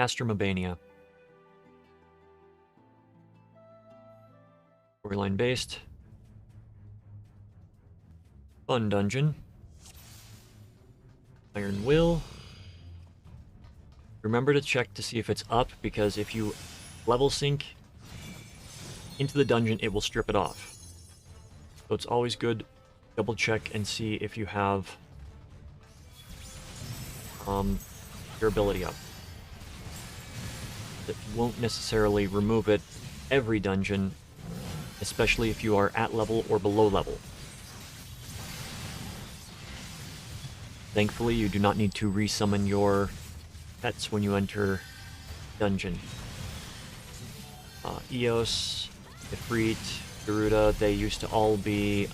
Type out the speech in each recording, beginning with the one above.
Castrum Abania. Storyline based. Fun dungeon. Iron Will. Remember to check to see if it's up, because if you level sync into the dungeon, it will strip it off. So it's always good double check and see if you have your ability up. It won't necessarily remove it every dungeon, especially if you are at level or below level. Thankfully, you do not need to resummon your pets when you enter dungeon. Eos, Ifrit, Garuda, they used to all be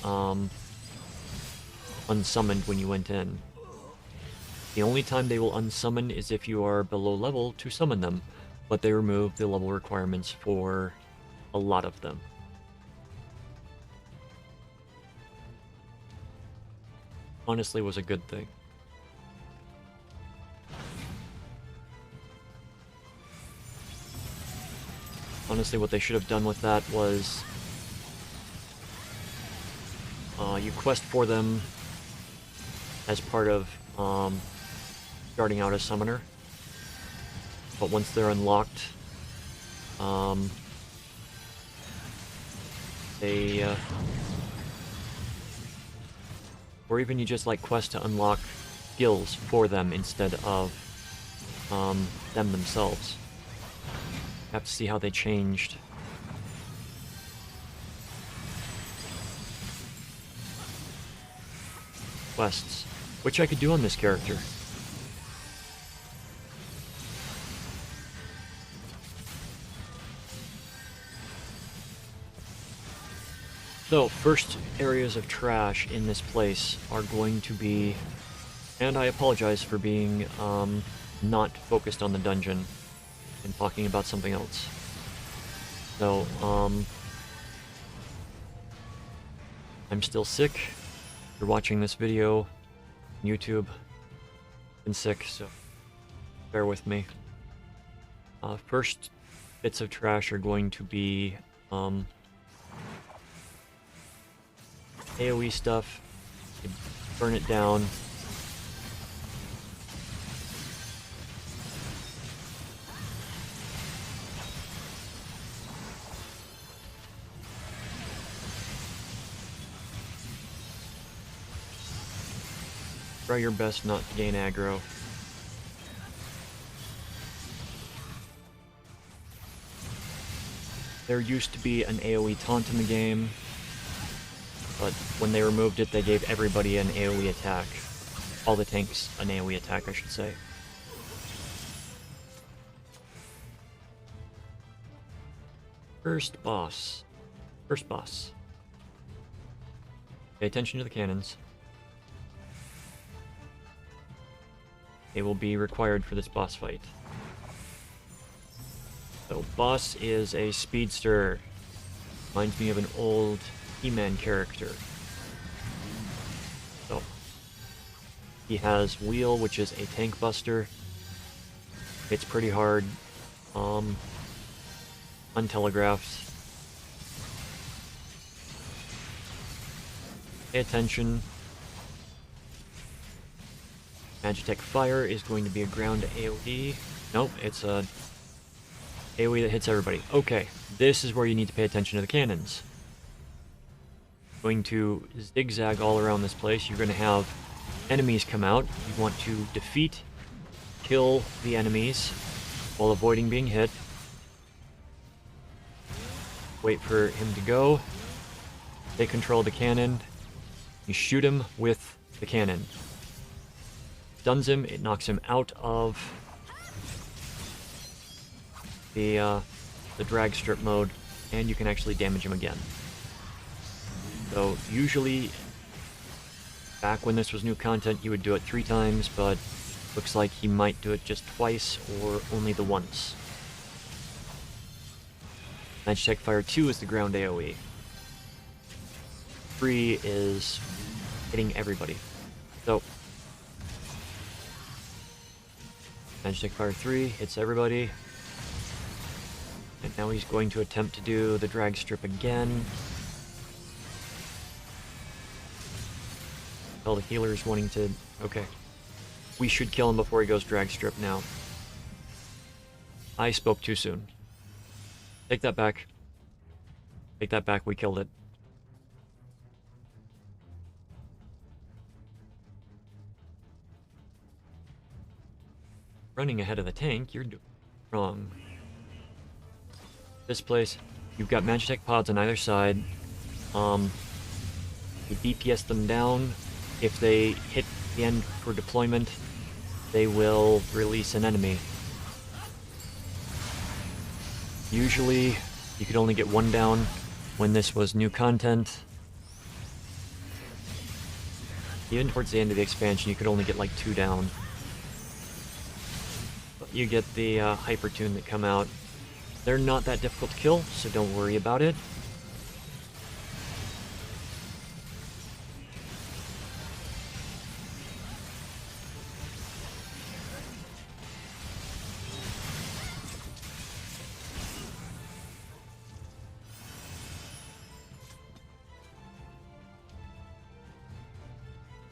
unsummoned when you went in. The only time they will unsummon is if you are below level to summon them, but they remove the level requirements for a lot of them. Honestly, was a good thing. Honestly, what they should have done with that was you quest for them as part of starting out as summoner, but once they're unlocked, or even you just like quest to unlock skills for them instead of them themselves. Have to see how they changed. Quests, which I could do on this character. So, first areas of trash in this place are going to be, and I apologize for being not focused on the dungeon and talking about something else. So, I'm still sick. If you're watching this video on YouTube, been sick, so bear with me. First bits of trash are going to be AoE stuff. You burn it down. Try your best not to gain aggro. There used to be an AoE taunt in the game, but when they removed it, they gave everybody an AoE attack. All the tanks an AoE attack, I should say. First boss. Pay attention to the cannons. They will be required for this boss fight. So, boss is a speedster. Reminds me of an old He-Man character. So, he has Wheel, which is a tank buster. It's pretty hard. Untelegraphed. Pay attention. Magitech Fire is going to be a ground AoE. Nope, it's a AoE that hits everybody. Okay, this is where you need to pay attention to the cannons. Going to zigzag all around this place. You're going to have enemies come out. You want to defeat, kill the enemies while avoiding being hit. Wait for him to go. Take control of the cannon. You shoot him with the cannon. Stuns him, it knocks him out of the drag strip mode, and you can actually damage him again. So usually, back when this was new content, you would do it 3 times, but looks like he might do it just twice or only the once. Magitech Fire 2 is the ground AoE. 3 is hitting everybody. So Magitech Fire 3 hits everybody. And now he's going to attempt to do the drag strip again. All the healers wanting to... Okay. We should kill him before he goes drag strip now. I spoke too soon. Take that back. Take that back, we killed it. Running ahead of the tank, you're doing wrong. This place, you've got Magitech pods on either side. You DPS them down. If they hit the end for deployment, they will release an enemy. Usually, you could only get one down when this was new content. Even towards the end of the expansion, you could only get like 2 down. But you get the Hyper Tune that come out. They're not that difficult to kill, so don't worry about it.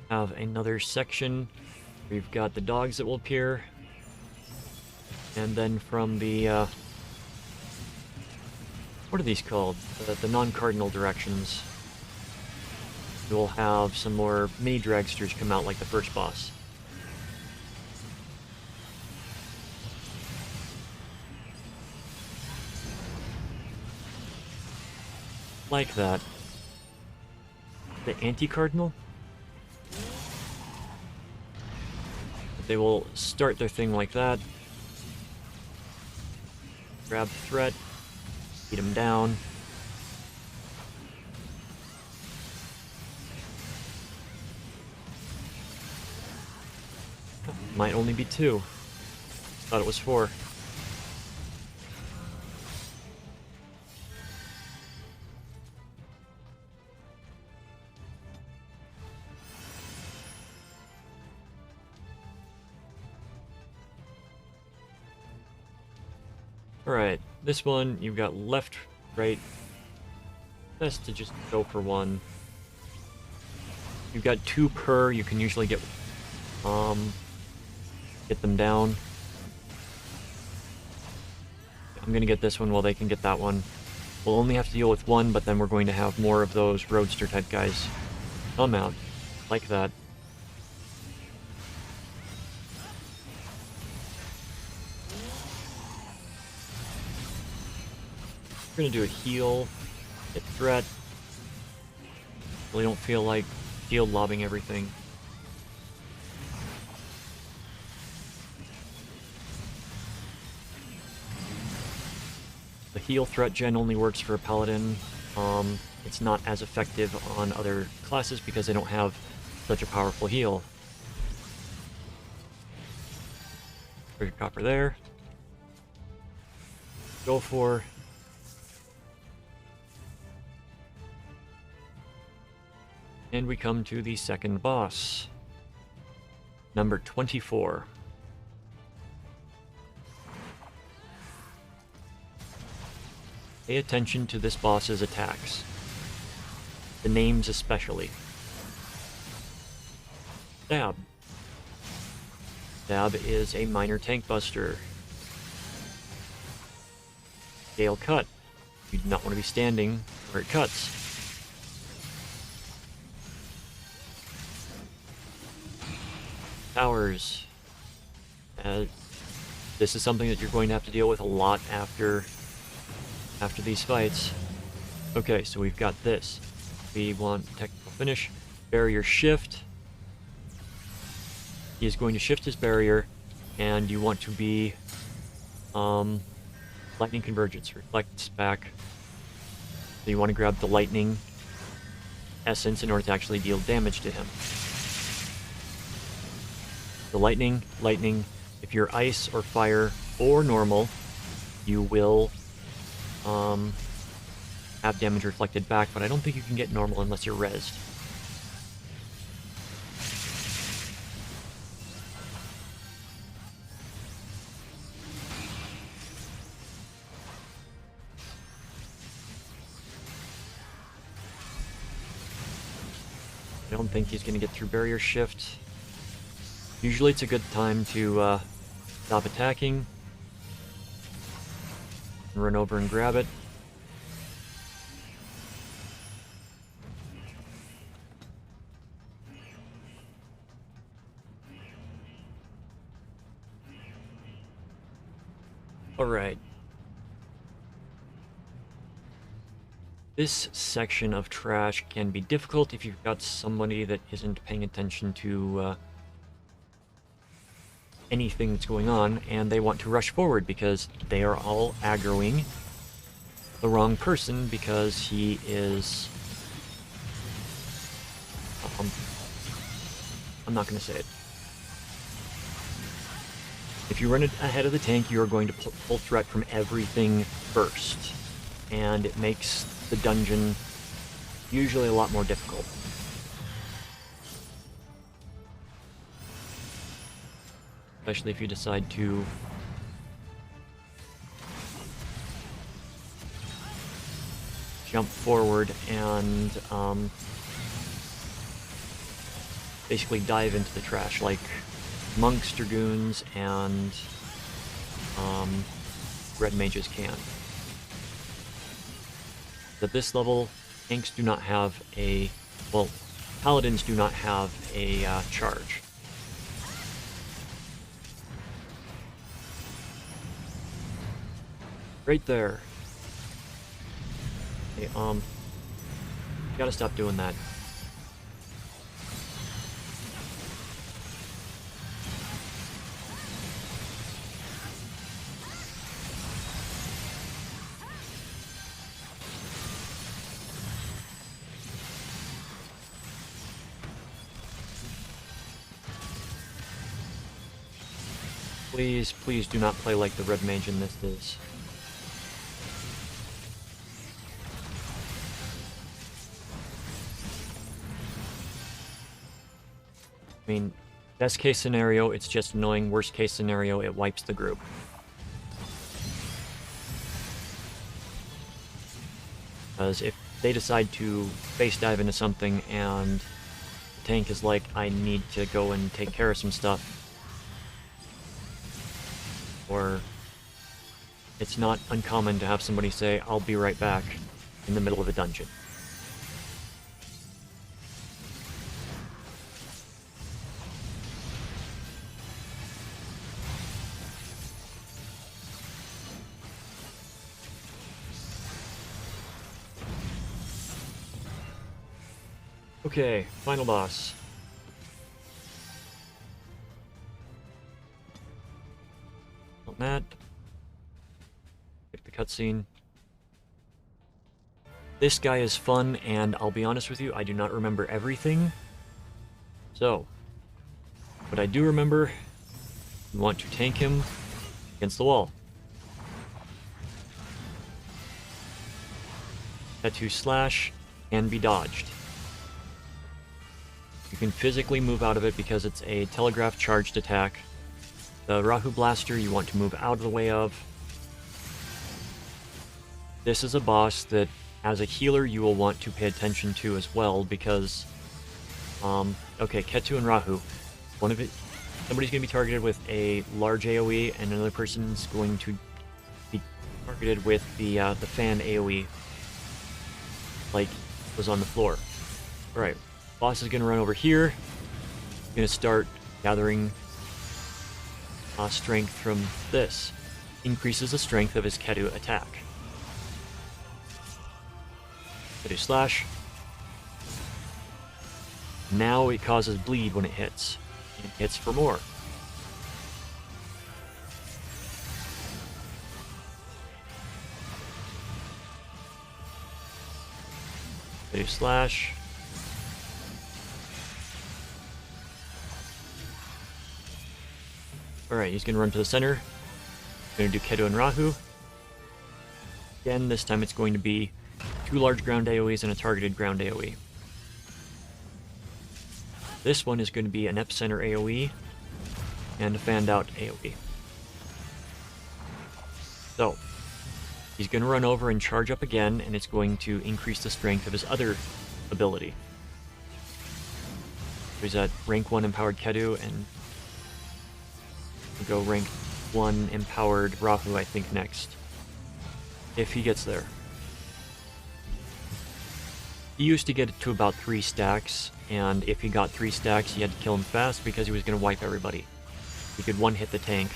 Have another section. We've got the dogs that will appear. And then from the, what are these called? The non-cardinal directions. We'll have some more mini dragsters come out like the first boss. Like that. The anti-cardinal? They will start their thing like that. Grab the threat. Beat him down. Might only be 2. Thought it was 4. Alright, this one, you've got left, right. Best to just go for 1. You've got 2 per, you can usually get them down. I'm gonna get this one while they can get that one. We'll only have to deal with 1, but then we're going to have more of those roadster type guys come out, like that. We're gonna do a heal, hit threat. Really don't feel like shield lobbing everything. The heal threat gen only works for a Paladin. It's not as effective on other classes because they don't have such a powerful heal. Trigger copper there. Go for. And we come to the second boss. Number 24. Pay attention to this boss's attacks. The names especially. Stab. Stab is a minor tank buster. Gale cut. You do not want to be standing where it cuts. Towers. This is something that you're going to have to deal with a lot after these fights. Okay, so we've got this. We want technical finish. Barrier shift. He is going to shift his barrier, and you want to be lightning convergence. Reflects back. So you want to grab the lightning essence in order to actually deal damage to him. The lightning, if you're ice or fire or normal, you will have damage reflected back, but I don't think you can get normal unless you're rezzed. I don't think he's going to get through barrier shift. Usually it's a good time to stop attacking. And run over and grab it. Alright. This section of trash can be difficult if you've got somebody that isn't paying attention to anything that's going on, and they want to rush forward because they are all aggroing the wrong person because he is... I'm not going to say it. If you run it ahead of the tank, you are going to pull threat from everything first, and it makes the dungeon usually a lot more difficult. Especially if you decide to jump forward and basically dive into the trash like monks, dragoons, and red mages can. At this level, tanks do not have a... well, paladins do not have a charge. Right there. Okay, you gotta stop doing that. Please, please do not play like the red mage in this is. I mean, best case scenario, it's just annoying. Worst case scenario, it wipes the group. Because if they decide to face dive into something and the tank is like, I need to go and take care of some stuff, or it's not uncommon to have somebody say, I'll be right back in the middle of a dungeon. Okay, final boss. That. Pick the cutscene. This guy is fun, and I'll be honest with you, I do not remember everything. So, what I do remember, you want to tank him against the wall. Tattoo slash can be dodged. You can physically move out of it because it's a telegraph charged attack. The Rahu Blaster you want to move out of the way of. This is a boss that, as a healer, you will want to pay attention to as well because, okay, Ketu and Rahu, somebody's going to be targeted with a large AoE, and another person's going to be targeted with the fan AoE, like was on the floor. All right, boss is going to run over here. Going to start gathering strength from this. Increases the strength of his Ketu attack. Ketu slash. Now it causes bleed when it hits. It hits for more. Ketu slash. Alright, he's going to run to the center. Going to do Ketu and Rahu. Again, this time it's going to be 2 large ground AoEs and a targeted ground AoE. This one is going to be an epicenter AoE and a fanned out AoE. So, he's going to run over and charge up again, and it's going to increase the strength of his other ability. He's at rank 1 empowered Kedu, and we'll go rank 1 empowered Rahu, I think, next. If he gets there. He used to get to about 3 stacks, and if he got 3 stacks, he had to kill him fast because he was going to wipe everybody. He could one-hit the tank.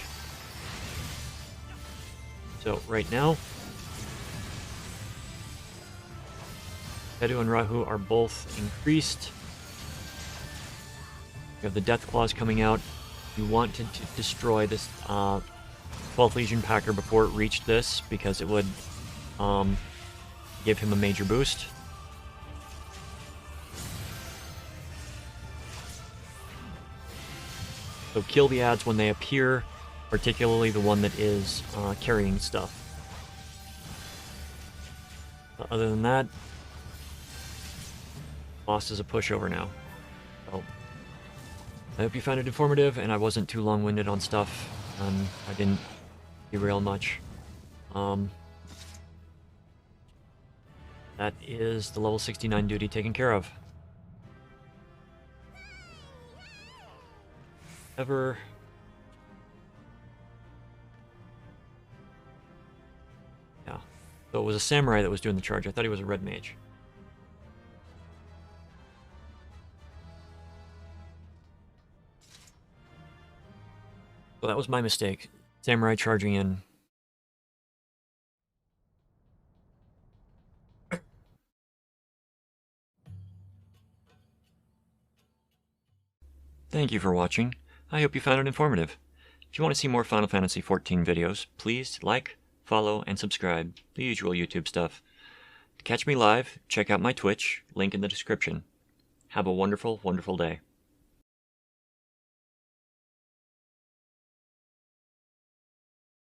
So, right now, Kedu and Rahu are both increased. You have the Death Claws coming out. You want to destroy this 12th Legion Packer before it reached this, because it would give him a major boost. So kill the ads when they appear, particularly the one that is carrying stuff. But other than that, boss is a pushover now. So, I hope you found it informative and I wasn't too long-winded on stuff, and I didn't derail much. That is the level 69 duty taken care of. Yeah. So it was a samurai that was doing the charge. I thought he was a red mage. So that was my mistake. Samurai charging in. Thank you for watching. I hope you found it informative. If you want to see more Final Fantasy XIV videos, please like, follow, and subscribe. The usual YouTube stuff. To catch me live, check out my Twitch, link in the description. Have a wonderful, wonderful day.